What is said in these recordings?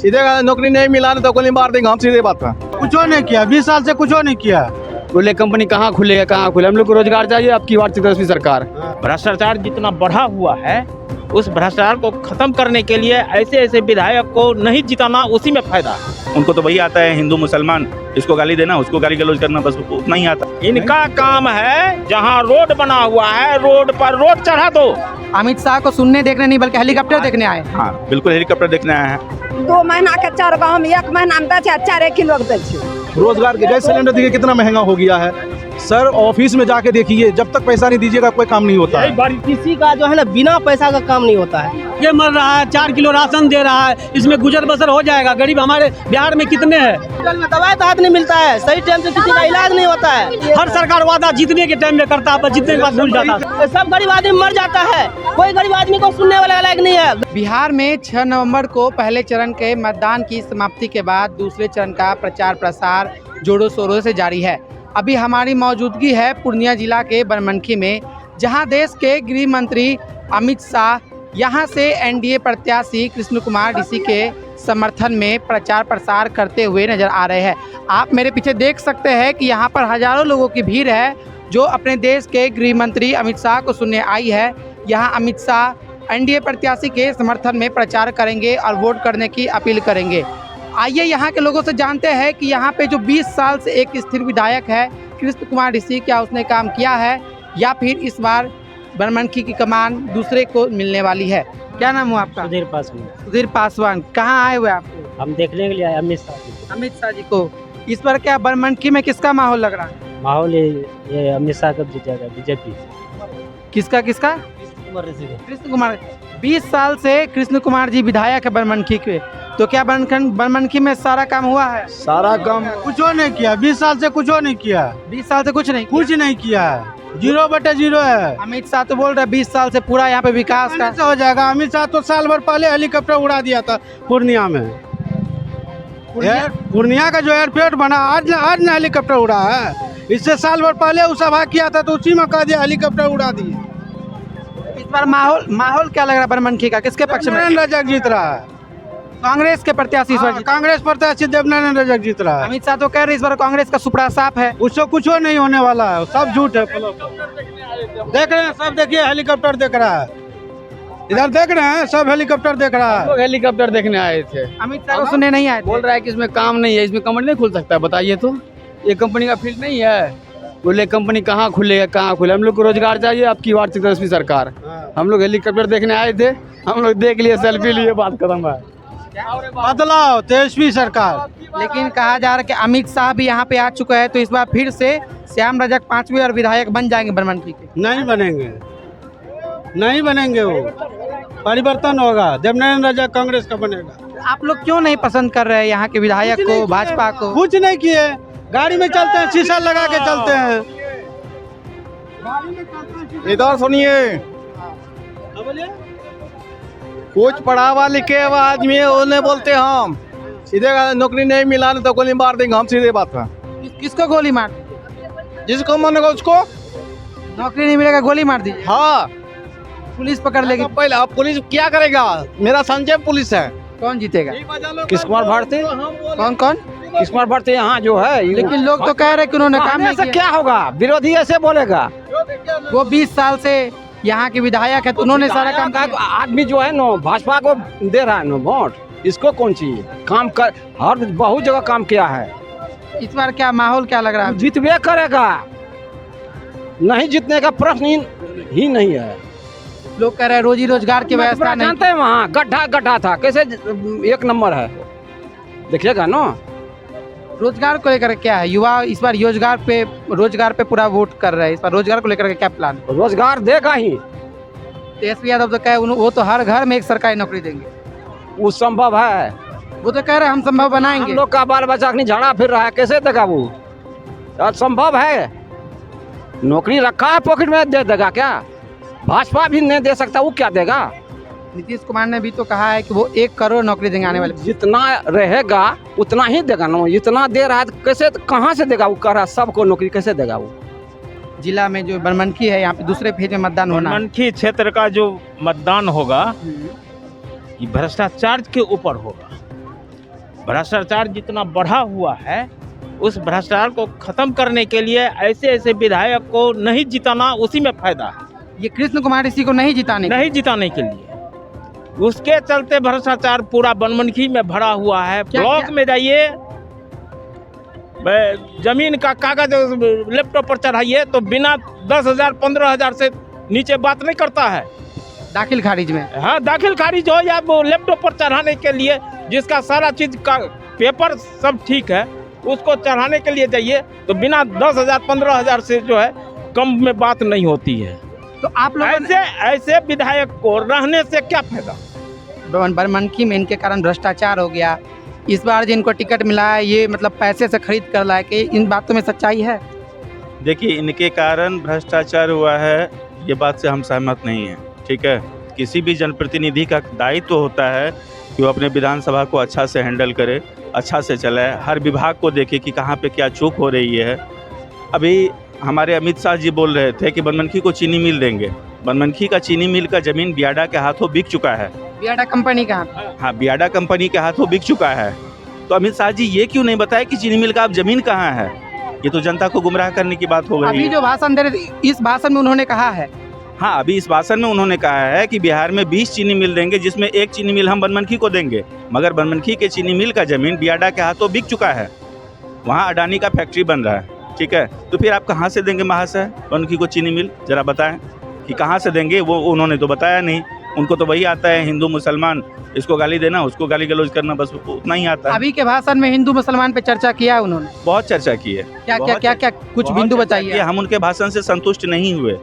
सीधे नौकरी नहीं मिला तो गोली मार देंगे हम, सीधे बात है। कुछ नहीं किया, 20 साल से कुछ नहीं किया। बोले कंपनी कहाँ खुलेगा, कहाँ खुले, हम लोग को रोजगार चाहिए। अब की बार तेजस्वी सरकार भ्रष्टाचार जितना बढ़ा हुआ है उस भ्रष्टाचार को खत्म करने के लिए ऐसे ऐसे विधायक को नहीं जिताना, उसी में फायदा है। उनको तो वही आता है, हिंदू मुसलमान, इसको गाली देना उसको गाली गलौज करना, बस उतना ही आता। इनका काम है जहां रोड बना हुआ है रोड पर रोड चढ़ा दो। अमित शाह को सुनने देखने नहीं बल्कि हेलीकॉप्टर देखने आए। हाँ बिल्कुल, हेलीकॉप्टर देखने आए हैं। 2 महीना के चार गाँव में 1 महीना में 4 किलो दे। रोजगार के गैस सिलेंडर देखिए कितना महंगा हो गया है सर। ऑफिस में जाके देखिए, जब तक पैसा नहीं दीजिएगा कोई काम नहीं होता है। किसी का जो है ना बिना पैसा का काम नहीं होता है। ये मर रहा है, 4 किलो राशन दे रहा है, इसमें गुजर बसर हो जाएगा। गरीब हमारे बिहार में कितने हैं? दवाई तो हाथ नहीं मिलता है, सही टाइम से किसी का इलाज नहीं होता है। हर सरकार वादा जीतने के टाइम में करता है, जीतने के बाद भूल जाता है। सब गरीब आदमी मर जाता है, कोई गरीब आदमी को सुनने वाला लायक नहीं है। बिहार में 6 नवंबर को पहले चरण के मतदान की समाप्ति के बाद दूसरे चरण का प्रचार प्रसार जोरों शोरों से जारी है। अभी हमारी मौजूदगी है पूर्णिया जिला के बनमनखी में, जहां देश के गृह मंत्री अमित शाह यहां से एनडीए प्रत्याशी कृष्ण कुमार ऋषि के समर्थन में प्रचार प्रसार करते हुए नजर आ रहे हैं। आप मेरे पीछे देख सकते हैं कि यहां पर हजारों लोगों की भीड़ है जो अपने देश के गृह मंत्री अमित शाह को सुनने आई है। यहां अमित शाह एनडीए प्रत्याशी के समर्थन में प्रचार करेंगे और वोट करने की अपील करेंगे। आइए यहाँ के लोगों से जानते हैं कि यहाँ पे जो 20 साल से एक स्थिर विधायक है कृष्ण कुमार ऋषि, क्या उसने काम किया है या फिर इस बार बनमनखी की कमान दूसरे को मिलने वाली है। क्या नाम हुआ आपका? सुधीर पासवान। सुधीर पासवान। कहाँ आए हुए आप? हम देखने के लिए आए अमित शाह जी। अमित शाह जी को। इस बार क्या बनमनखी में किसका माहौल लग रहा है? माहौल ये अमित शाह का जीतेगा, बीजेपी। किसका किसका? कृष्ण कुमार। 20 साल से कृष्ण कुमार जी विधायक है बनमनखी के, तो क्या बनमनखी में सारा काम हुआ है? सारा काम कुछ नहीं किया, 20 साल से कुछ नहीं किया। 20 साल से कुछ नहीं किया, 0/0 है। अमित शाह तो बोल रहे 20 साल से पूरा यहाँ पे विकास का कैसे हो जाएगा? अमित शाह तो साल भर पहले हेलीकॉप्टर उड़ा दिया था पूर्णिया में। पूर्णिया का जो एयरपोर्ट बना आज ना हेलीकॉप्टर उड़ा है। इससे साल भर पहले वो सभा किया था तो उसी में कह दिया हेलीकॉप्टर उड़ा दिए। इस बार माहौल क्या लग रहा है बनमनखी का? किसके पक्ष में? देवनारायण रजक जीत रहा है। कांग्रेस के प्रत्याशी इस बार जीत- कांग्रेस प्रत्याशी देवनारायण रजक जीत रहा है। अमित शाह तो कह रहे इस बार कांग्रेस का सुपड़ा साफ है। उससे कुछ नहीं होने वाला है, सब झूठ है। देख रहे हैं सब, देखिए हेलीकॉप्टर देख रहा है, इधर देख रहे हैं सब हेलीकॉप्टर देख रहा है। लोग हेलीकॉप्टर देखने आए थे। अमित शाह को सुनने नहीं आए थे। बोल रहा है कि इसमें काम नहीं है, इसमें कंपनी नहीं खुल सकता है। बताइए तो, ये कंपनी का फील्ड नहीं है। बोले कंपनी कहाँ खुलेगा, कहाँ खुले, हम लोग को रोजगार चाहिए। अब की बार तेजस्वी सरकार हम लोग हेलीकॉप्टर देखने आए थे, हम लोग देख लिए, सेल्फी लिए, बात खत्म है। बदलाव तेजस्वी सरकार। लेकिन कहा जा रहा है कि अमित शाह भी यहाँ पे आ चुका है, तो इस बार फिर से श्याम रजक 5वीं और विधायक बन जाएंगे बनमनखी के। नहीं बनेंगे वो, परिवर्तन होगा। देवनारायण रजक कांग्रेस का बनेगा। आप लोग क्यों नहीं पसंद कर रहे हैं यहाँ के विधायक को, भाजपा को? कुछ नहीं किए, गाड़ी में चलते हैं, शीशा लगा के चलते हैं। इधर सुनिए, कुछ पढ़ावा लिखे हुआ आदमी है, उन्हें बोलते हम, सीधे नौकरी नहीं मिला तो गोली मार देंगे हम, सीधे बात है। किसको गोली मार? जिसको मन होगा उसको। नौकरी नहीं मिलेगा गोली मार दीजिए। हाँ, पुलिस पकड़ लेगी। पहले अब पुलिस क्या करेगा? मेरा संजय पुलिस है। कौन जीतेगा? कृष्ण कुमार भारती। कौन कौन? कृष्ण कुमार भारती यहाँ जो है, लेकिन लोग तो कह रहे कि उन्होंने काम नहीं किया। क्या होगा? विरोधी ऐसे बोलेगा। वो 20 साल से यहाँ के विधायक है, तो उन्होंने सारा काम किया। आदमी जो है नो भाजपा को दे रहा है नो वोट, इसको कौन चाहिए? काम कर, हर बहुत जगह काम किया है। इस बार क्या माहौल क्या लग रहा है? जीतवे करेगा, नहीं जीतने का प्रश्न ही नहीं है। लोग कह रहे हैं रोजी रोजगार की व्यवस्था नहीं। जानते हैं वहाँ गड्ढा था, कैसे 1 नंबर है, देखिएगा नो। रोजगार को लेकर क्या है? युवा इस बार रोजगार पे पूरा वोट कर रहे हैं। इस बार रोजगार को लेकर क्या प्लान है? रोजगार देगा ही। तेजस्वी यादव तो कहे वो तो हर घर में एक सरकारी नौकरी देंगे। वो संभव है? वो तो कह रहे हैं हम संभव बनाएंगे। हम लोग का बाल बच्चा अपनी झाड़ा फिर रहा है, कैसे देगा वो? असंभव है। नौकरी रखा है पॉकेट में, दे देगा क्या? भाजपा भी नहीं दे सकता, वो क्या देगा? नीतीश कुमार ने भी तो कहा है कि वो 1 करोड़ नौकरी देंगे आने वाले। जितना रहेगा उतना ही देगा ना। इतना दे रहा है तो कैसे, कहाँ से देगा? वो कह रहा है सबको नौकरी, कैसे देगा वो? जिला में जो बनमनखी है, यहाँ पे दूसरे फेज में मतदान होना है। बनमनखी क्षेत्र का जो मतदान होगा ये भ्रष्टाचार के ऊपर होगा। भ्रष्टाचार जितना बढ़ा हुआ है, उस भ्रष्टाचार को खत्म करने के लिए ऐसे ऐसे विधायक को नहीं जिताना, उसी में फायदा है। ये कृष्ण कुमार ऋषि को नहीं जिताने नहीं जिताने के लिए, उसके चलते भ्रष्टाचार पूरा बनमनखी में भरा हुआ है। ब्लॉक में जाइए, जमीन का कागज लैपटॉप पर चढ़ाइए तो बिना 10,000 15,000 से नीचे बात नहीं करता है। दाखिल खारिज में, हाँ, दाखिल खारिज हो या वो लैपटॉप पर चढ़ाने के लिए जिसका सारा चीज का पेपर सब ठीक है, उसको चढ़ाने के लिए जाइए तो बिना 10,000 15,000 से जो है कम में बात नहीं होती है। तो आप लोग ऐसे विधायक को रहने से क्या फायदा? बनमनखी में इनके कारण भ्रष्टाचार हो गया, इस बार जिनको टिकट मिला है ये मतलब पैसे से खरीद कर लाए, कि इन बातों में सच्चाई है? देखिए, इनके कारण भ्रष्टाचार हुआ है, ये बात से हम सहमत नहीं हैं। ठीक है, किसी भी जनप्रतिनिधि का दायित्व होता है कि वो अपने विधानसभा को अच्छा से हैंडल करे, अच्छा से चलाए, हर विभाग को देखे कि कहाँ पे क्या चूक हो रही है। अभी हमारे अमित शाह जी बोल रहे थे कि बनमनखी को चीनी मिल देंगे। बनमनखी का चीनी मिल का ज़मीन बियाडा के हाथों बिक चुका है। बियाडा कंपनी का? हाँ, बियाडा कंपनी के हाथों बिक चुका है। तो अमित शाह जी ये क्यों नहीं बताया कि चीनी मिल का अब ज़मीन कहाँ है? ये तो जनता को गुमराह करने की बात हो गई। अभी जो भाषण दे रहे, इस भाषण में उन्होंने कहा है, हाँ, अभी इस भाषण में उन्होंने कहा है कि बिहार में 20 चीनी मिल देंगे, जिसमें एक चीनी मिल हम बनमनखी को देंगे। मगर बनमनखी के चीनी मिल का ज़मीन बियाडा के हाथों बिक चुका है, वहाँ अडानी का फैक्ट्री बन रहा है। ठीक है, तो फिर आप कहाँ से देंगे महाशय बनमनखी को चीनी मिल? जरा बताएं कि कहाँ से देंगे। वो उन्होंने तो बताया नहीं, उनको तो वही आता है हिंदू मुसलमान, इसको गाली देना, उसको गाली गलौज करना, बस उतना ही आता है। अभी के भाषण में हिंदू मुसलमान पे चर्चा किया है उन्होंने? बहुत चर्चा की है। क्या कुछ बिंदु बताइए। हम उनके भाषण से संतुष्ट नहीं हुए,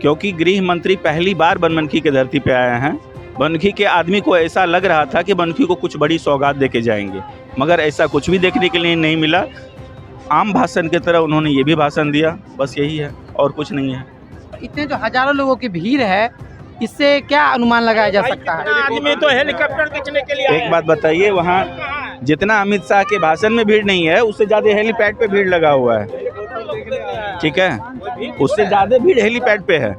क्योंकि गृह मंत्री पहली बार बनमनखी की धरती पे आए हैं। बनमनखी के आदमी को ऐसा लग रहा था कि बनमनखी को कुछ बड़ी सौगात दे के जाएंगे, मगर ऐसा कुछ भी देखने के लिए नहीं मिला। आम भाषण की तरह उन्होंने ये भी भाषण दिया, बस यही है और कुछ नहीं है। इतने जो हजारों लोगों की भीड़ है, इससे क्या अनुमान लगाया जा सकता है? आदमी तो हेलीकॉप्टर देखने के लिए एक बात बताइए, वहाँ जितना अमित शाह के भाषण में भीड़ नहीं है, उससे ज़्यादा हेलीपैड पे भीड़ लगा हुआ है। ठीक है, उससे ज़्यादा भीड़ हेलीपैड पे है।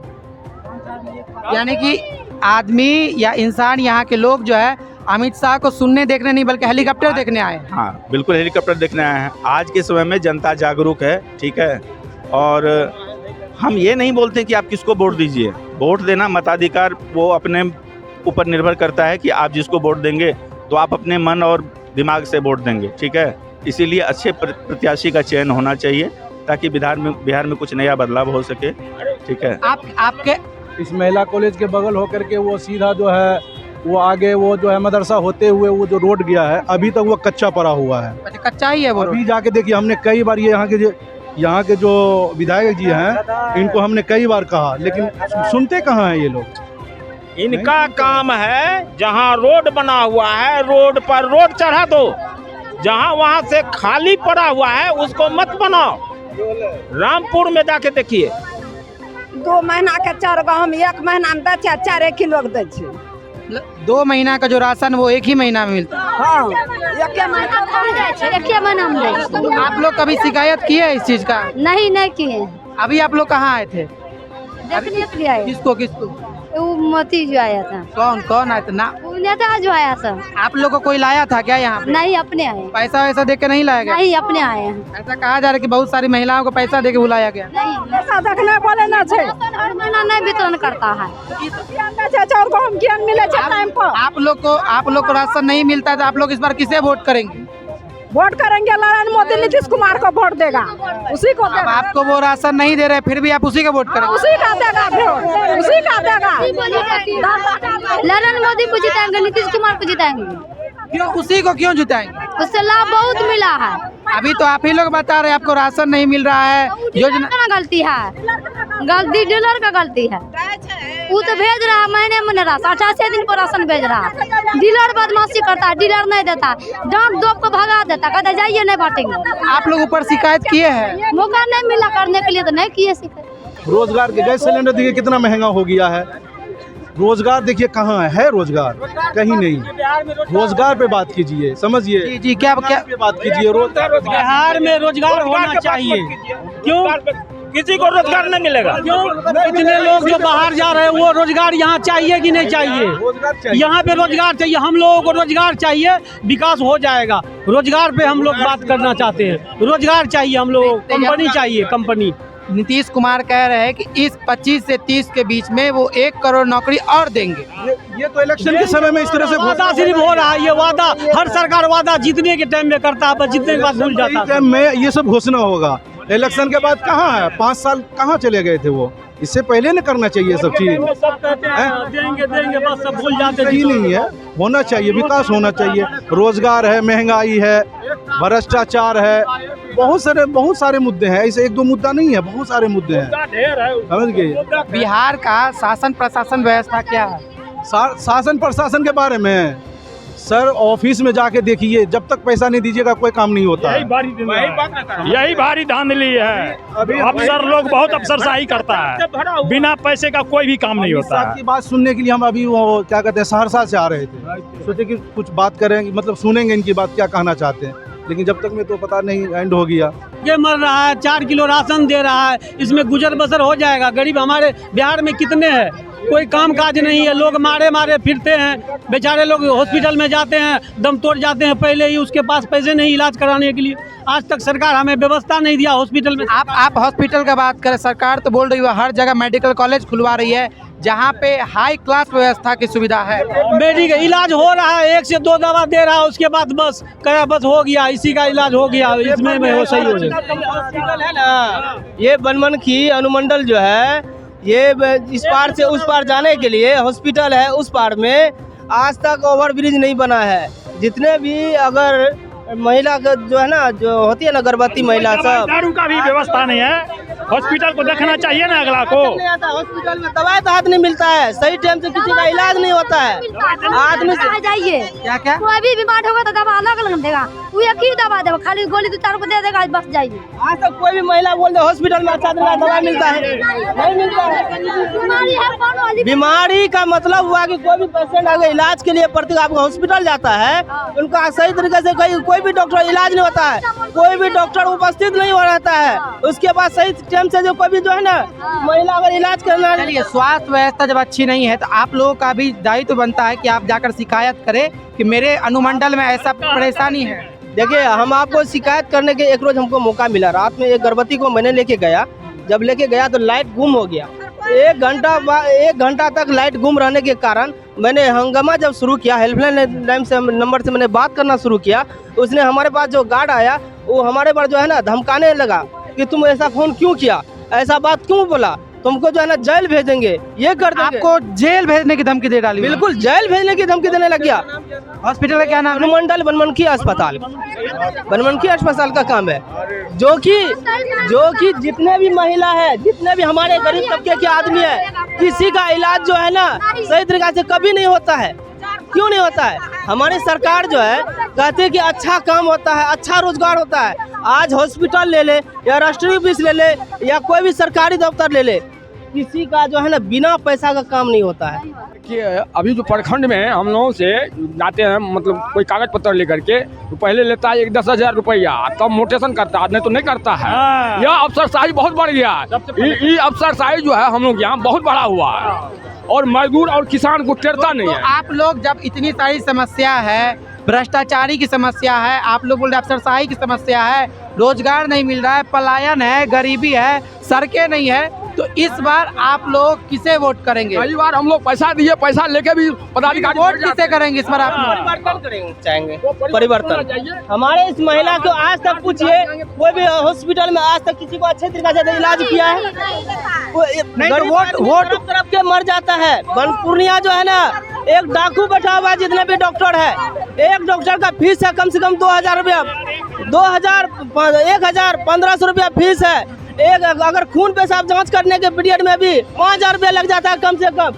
यानी कि आदमी या इंसान, यहाँ के लोग जो है अमित शाह को सुनने देखने नहीं बल्कि हेलीकॉप्टर देखने आए हैं। हाँ, बिल्कुल हेलीकॉप्टर देखने आए हैं। आज के समय में जनता जागरूक है। ठीक है, और हम ये नहीं बोलते कि आप किसको वोट दीजिए। वोट देना मताधिकार, वो अपने ऊपर निर्भर करता है कि आप जिसको वोट देंगे तो आप अपने मन और दिमाग से वोट देंगे। ठीक है, इसीलिए अच्छे प्रत्याशी का चयन होना चाहिए ताकि बिहार में कुछ नया बदलाव हो सके। ठीक है, आपके इस महिला कॉलेज के बगल होकर के वो सीधा जो है वो आगे वो जो है मदरसा होते हुए वो जो रोड गया है, अभी तक वो कच्चा पड़ा हुआ है। अच्छा, कच्चा ही है वो? अभी जाके देखिए, हमने कई बार ये यहाँ के जो विधायक जी हैं, इनको हमने कई बार कहा, लेकिन सुनते कहाँ हैं ये लोग। इनका काम है जहाँ रोड बना हुआ है, रोड पर रोड चढ़ा दो, जहाँ वहाँ से खाली पड़ा हुआ है उसको मत बनाओ। रामपुर में जाके देखिए, 2 महीना के चाउर गहूम 1 महीना में दै छै, 4 किलो के दै छै। 2 महीना का जो राशन वो 1 ही महीना में मिलता है? हाँ, 1 महीना में दै छै। तो आप लोग कभी शिकायत किए है इस चीज का? नहीं किए। अभी आप लोग कहाँ आए थे? देखने के लिए आए। किसको? वो मोती जो आया था। कौन आया था ना? वो नेता जो आया था। आप लोग को कोई लाया था क्या यहाँ पे? नहीं, अपने आए। पैसा वैसा दे के नहीं लाया गया? नहीं, अपने आए हैं। ऐसा कहा जा रहा है कि बहुत सारी महिलाओं को पैसा दे के बुलाया गया। नहीं, पैसा देखने बोले ना छै। हर महीना नहीं वितरण करता है। चाउर गहूम किया मिले छै टाइम पर। आप लोग को राशन नहीं मिलता है तो आप लोग इस बार किसे वोट करेंगे? वोट करेंगे नरेंद्र मोदी, नीतीश कुमार को वोट देगा, उसी को देगा। आपको वो राशन नहीं दे रहे, फिर भी आप उसी का वोट करेंगे? उसी का देगा वोट, उसी का देगा। नरेंद्र मोदी को जिताएंगे, नीतीश कुमार को जिताएंगे। क्यों उसी को क्यों जिताएंगे? उससे लाभ बहुत मिला है। अभी तो आप ही लोग बता रहे हैं आपको राशन नहीं मिल रहा है। योजना गलती है, गलती डीलर का गलती है। वो तो भेज रहा है महीने राशन, 88 दिन पर राशन भेज रहा है। डीलर बदमाशी करता है, डीलर नहीं देता, डांट डोप को भगा देता, कहता जाइए नहीं बांटेंगे। आप लोग ऊपर शिकायत किए हैं? मौका नहीं मिला करने के लिए तो नहीं किए शिकायत। रोजगार के गैस सिलेंडर देखिए कितना महंगा हो गया है। रोजगार देखिए कहाँ है रोजगार? कहीं नहीं। रोजगार पे बात कीजिए, समझिए जी। क्या पे बात कीजिए। बिहार में रोजगार होना चाहिए। क्यों? किसी को रोजगार नहीं मिलेगा। इतने लोग जो बाहर जा रहे हैं वो रोजगार यहाँ चाहिए कि नहीं चाहिए? यहाँ पे रोजगार चाहिए, हम लोगों को रोजगार चाहिए, विकास हो जाएगा। रोजगार पे हम लोग बात करना चाहते हैं, रोजगार चाहिए हम लोग, कंपनी चाहिए, कंपनी। नीतीश कुमार कह रहे हैं कि इस 25 से 30 के बीच में वो 1 करोड़ नौकरी और देंगे। ये तो इलेक्शन के समय में इस तरह से वादा सिर्फ हो रहा है। ये वादा हर सरकार वादा जीतने के टाइम में करता है, जीतने के बाद भूल जाता है। टाइम में ये सब घोषणा होगा, इलेक्शन के बाद कहाँ है? 5 साल कहाँ चले गए थे वो? इससे पहले न करना चाहिए सब चीज। देंगे बस सब भूल जाते ही नहीं है, होना चाहिए, विकास होना चाहिए। रोजगार है, महंगाई है, भ्रष्टाचार है, बहुत सारे मुद्दे हैं। ऐसे 1-2 मुद्दा नहीं है, बहुत सारे मुद्दे हैं, समझ गए। बिहार का शासन प्रशासन व्यवस्था क्या है? शासन प्रशासन के बारे में सर ऑफिस में जाके देखिए, जब तक पैसा नहीं दीजिएगा कोई काम नहीं होता है। यही भारी धांधली है। अफसर लोग बहुत अफसरशाही करता है, बिना पैसे का कोई भी काम नहीं होता है। की बात सुनने के लिए हम अभी वो क्या कहते हैं सहरसा से आ रहे थे, सोचे कि कुछ बात करेंगे, मतलब सुनेंगे इनकी बात क्या कहना चाहते हैं, लेकिन जब तक में तो पता नहीं एंड हो गया। ये मर रहा है, 4 किलो राशन दे रहा है, इसमें गुजर बसर हो जाएगा। गरीब हमारे बिहार में कितने हैं, कोई काम काज नहीं है, लोग मारे फिरते हैं, बेचारे लोग हॉस्पिटल में जाते हैं, दम तोड़ जाते हैं पहले ही, उसके पास पैसे नहीं इलाज कराने के लिए। आज तक सरकार हमें व्यवस्था नहीं दिया हॉस्पिटल में। आप हॉस्पिटल का बात करें, सरकार तो बोल रही है हर जगह मेडिकल कॉलेज खुलवा रही है जहाँ पे हाई क्लास व्यवस्था की सुविधा है। मेडिकल इलाज हो रहा है, 1 से 2 दवा दे रहा है, उसके बाद बस हो गया, इसी का इलाज हो गया, इसमें वो सही हो जाएगा। हॉस्पिटल है ना, ये बनमनखी अनुमंडल जो है, ये इस पार से उस पार जाने के लिए हॉस्पिटल है, उस पार में आज तक ओवरब्रिज नहीं बना है। जितने भी अगर महिला का जो है ना, जो होती है ना गर्भवती महिला, सब दारू का भी व्यवस्था नहीं है। हॉस्पिटल को देखना चाहिए ना अगला को। हॉस्पिटल में दवाई तो हाथ नहीं मिलता है, सही टाइम से किसी का इलाज नहीं होता है। आदमी जाइए क्या कोई भी बीमार होगा तो दवा अलग अलग देगा, वो एक ही दवा देगा, खाली गोली 2-4 को दे देगा, बस जाइए। आज तक कोई भी महिला बोल दे हॉस्पिटल में अच्छा दवाई मिलता है, नहीं मिलता है। बीमारी है कौन वाली? बीमारी का मतलब हुआ कि कोई भी पेशेंट अगर इलाज के लिए प्रति आपका हॉस्पिटल जाता है, उनका सही तरीके से कोई भी डॉक्टर इलाज नहीं होता है, कोई भी डॉक्टर उपस्थित नहीं हो रहता है। उसके बाद सही टाइम से जो कोई भी जो है ना महिला अगर इलाज करना। चलिए, स्वास्थ्य व्यवस्था जब अच्छी नहीं है तो आप लोगों का भी दायित्व बनता है कि आप जाकर शिकायत करें कि मेरे अनुमंडल में ऐसा परेशानी है। देखिए, हम आपको शिकायत करने के एक रोज हमको मौका मिला। रात में एक गर्भवती को मैंने लेके गया, जब लेके गया तो लाइट गुम हो गया। 1 घंटा तक लाइट गुम रहने के कारण मैंने हंगामा जब शुरू किया, हेल्पलाइन नंबर से मैंने बात करना शुरू किया। उसने हमारे पास जो गार्ड आया, वो हमारे पास जो है ना धमकाने लगा कि तुम ऐसा फोन क्यों किया, ऐसा बात क्यों बोला, तुमको जो है ना जेल भेजेंगे, ये कर देंगे। आपको जेल भेजने की धमकी दे डाली? बिल्कुल, जेल भेजने की धमकी देने लग गया। हॉस्पिटल का क्या नाम? अनुमंडल बनमनखी अस्पताल, बनमनखी अस्पताल का काम है, जो कि जितने भी महिला है, जितने भी हमारे गरीब तबके के आदमी है, किसी का इलाज जो है ना सही तरीके से कभी नहीं होता है। क्यों नहीं होता है? हमारी सरकार जो है कहती है कि अच्छा काम होता है, अच्छा रोजगार होता है। आज हॉस्पिटल ले ले या राष्ट्रीय ऑफिस ले ले या कोई भी सरकारी दफ्तर ले ले, किसी का जो है ना बिना पैसा का काम नहीं होता है। कि अभी जो प्रखंड में हम लोगों से जाते हैं, मतलब कोई कागज पत्र लेकर के, तो पहले लेता है 10,000 रुपया, तब मोटेशन करता है, नहीं तो नहीं करता है। यह अफसरशाही बहुत बढ़ गया। ये अफसरशाही जो है हम लोग यहाँ बहुत बड़ा हुआ है, और मजदूर और किसान को टेरता नहीं है। आप लोग जब इतनी सारी समस्या है, भ्रष्टाचारी की समस्या है, आप लोग बोल रहे अफसरशाही की समस्या है, रोजगार नहीं मिल रहा है, पलायन है, गरीबी है, सड़कें नहीं है, तो इस बार आप लोग किसे वोट करेंगे? पहली बार हम लोग पैसा दिए, पैसा लेके भी पदाधिकारी वोट किसे करेंगे इस बार? आप परिवर्तन करेंगे, चाहेंगे परिवर्तन। हमारे इस महिला को आज तक पूछिए, कोई भी हॉस्पिटल में आज तक किसी को अच्छे तरीके से इलाज किया है? वोट तरफ के मर जाता है। पूर्णिया जो है ना, एक डाकू बैठा हुआ है, जितने भी डॉक्टर है, एक डॉक्टर का फीस है कम से कम 2,000 रुपया, 1,500 रुपया फीस है। एक अगर खून पेशाब जांच करने के पीरियड में भी 5,000 रुपया लग जाता है कम से कम।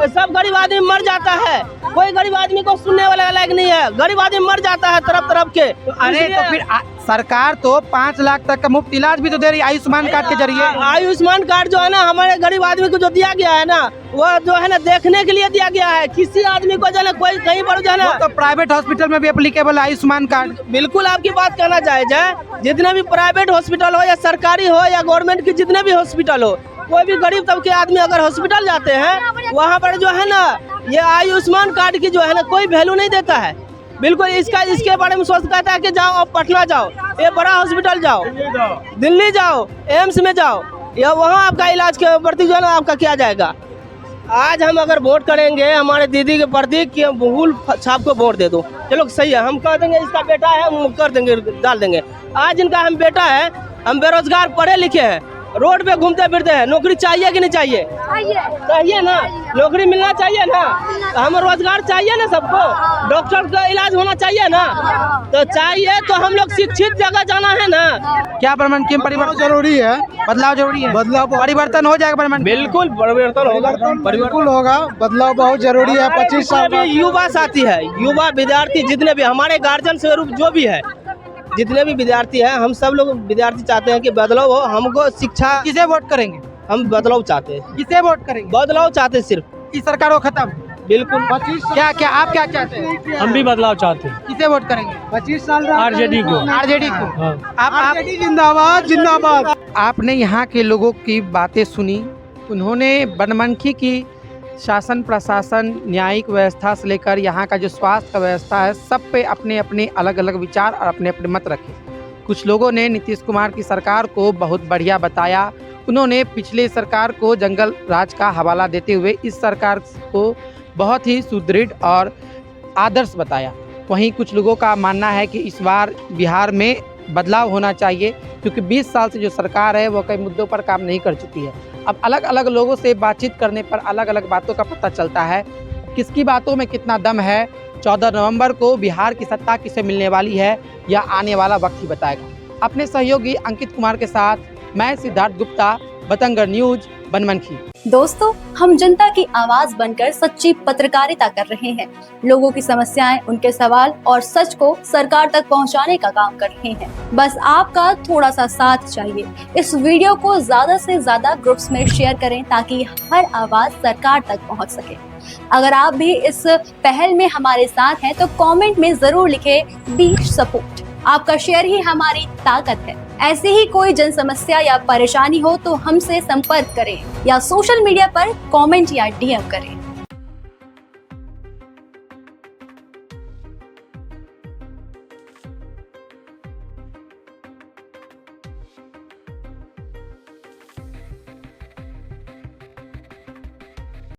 सब गरीब आदमी मर जाता है। कोई गरीब आदमी को सुनने वाला लायक नहीं है। गरीब आदमी मर जाता है तरफ तरफ के। अरे तो फिर सरकार तो 5 लाख तक का मुफ्त इलाज भी तो दे रही है आयुष्मान कार्ड के जरिए। आयुष्मान कार्ड जो है ना हमारे गरीब आदमी को जो दिया गया है ना, वो जो है ना देखने के लिए दिया गया है। किसी आदमी को जो है ना कोई कहीं पर जो है ना, तो प्राइवेट हॉस्पिटल में भी एप्लीकेबल आयुष्मान कार्ड। बिल्कुल आपकी बात कहना जायज है। जितने भी प्राइवेट हॉस्पिटल हो या सरकारी हो या गवर्नमेंट की जितने भी हॉस्पिटल हो, कोई भी गरीब तबके आदमी अगर हॉस्पिटल जाते हैं, वहाँ पर जो है ना ये आयुष्मान कार्ड की जो है ना कोई वैल्यू नहीं देता है। बिल्कुल इसके बारे में सोच कहता है कि जाओ आप पटना जाओ, ये बड़ा हॉस्पिटल जाओ, दिल्ली जाओ, एम्स में जाओ, या वहाँ आपका इलाज के प्रति जो है ना आपका किया जाएगा। आज हम अगर वोट करेंगे हमारे दीदी के प्रति कि हम बहुल छाप को वोट दे दो, चलो सही है, हम कह देंगे इसका बेटा है, हम कर देंगे, डाल देंगे। आज इनका हम बेटा है, हम बेरोजगार पढ़े लिखे हैं, रोड पे घूमते फिरते हैं, नौकरी चाहिए कि नहीं चाहिए? चाहिए ना, नौकरी मिलना चाहिए ना, हमें रोजगार चाहिए ना, सबको डॉक्टर का इलाज होना चाहिए ना, तो चाहिए तो हम लोग शिक्षित जगह जाना है ना। क्या बनमनखी में परिवर्तन जरूरी है? बदलाव जरूरी है। बदलाव परिवर्तन हो जाएगा बनमनखी। बिल्कुल परिवर्तन होगा, बिल्कुल होगा, बदलाव बहुत जरूरी है। 25 साल युवा साथी है, युवा विद्यार्थी जितने भी हमारे गार्जियन स्वरूप जो भी है, जितने भी विद्यार्थी हैं, हम सब लोग विद्यार्थी चाहते हैं कि बदलाव हो। हमको शिक्षा, किसे वोट करेंगे? हम बदलाव चाहते हैं। किसे वोट करेंगे? बदलाव चाहते हैं, सिर्फ इस सरकार को खत्म। बिल्कुल। क्या क्या आप क्या चाहते हैं? हम भी बदलाव चाहते हैं। किसे वोट करेंगे? 25 साल आरजेडी को। आरजेडी को। आप जिंदाबाद जिंदाबाद। आपने यहाँ के लोगों की बातें सुनी। उन्होंने बनमनखी की शासन प्रशासन न्यायिक व्यवस्था से लेकर यहाँ का जो स्वास्थ्य का व्यवस्था है, सब पे अपने अपने अलग अलग विचार और अपने अपने मत रखे। कुछ लोगों ने नीतीश कुमार की सरकार को बहुत बढ़िया बताया। उन्होंने पिछले सरकार को जंगल राज का हवाला देते हुए इस सरकार को बहुत ही सुदृढ़ और आदर्श बताया। वहीं कुछ लोगों का मानना है कि इस बार बिहार में बदलाव होना चाहिए, क्योंकि 20 साल से जो सरकार है वो कई मुद्दों पर काम नहीं कर चुकी है। अब अलग अलग लोगों से बातचीत करने पर अलग अलग बातों का पता चलता है, किसकी बातों में कितना दम है। 14 नवंबर को बिहार की सत्ता किसे मिलने वाली है या आने वाला वक्त ही बताएगा। अपने सहयोगी अंकित कुमार के साथ मैं सिद्धार्थ गुप्ता, बतंगड़ न्यूज, बनमनखी। दोस्तों, हम जनता की आवाज बनकर सच्ची पत्रकारिता कर रहे हैं। लोगों की समस्याएं, उनके सवाल और सच को सरकार तक पहुंचाने का काम कर रहे हैं। बस आपका थोड़ा सा साथ चाहिए। इस वीडियो को ज्यादा से ज्यादा ग्रुप्स में शेयर करें ताकि हर आवाज सरकार तक पहुंच सके। अगर आप भी इस पहल में हमारे साथ हैं तो कमेंट में जरूर लिखें बी सपोर्ट। आपका शेयर ही हमारी ताकत है। ऐसी ही कोई जन समस्या या परेशानी हो तो हमसे संपर्क करें या सोशल मीडिया पर कमेंट या डीएम करें।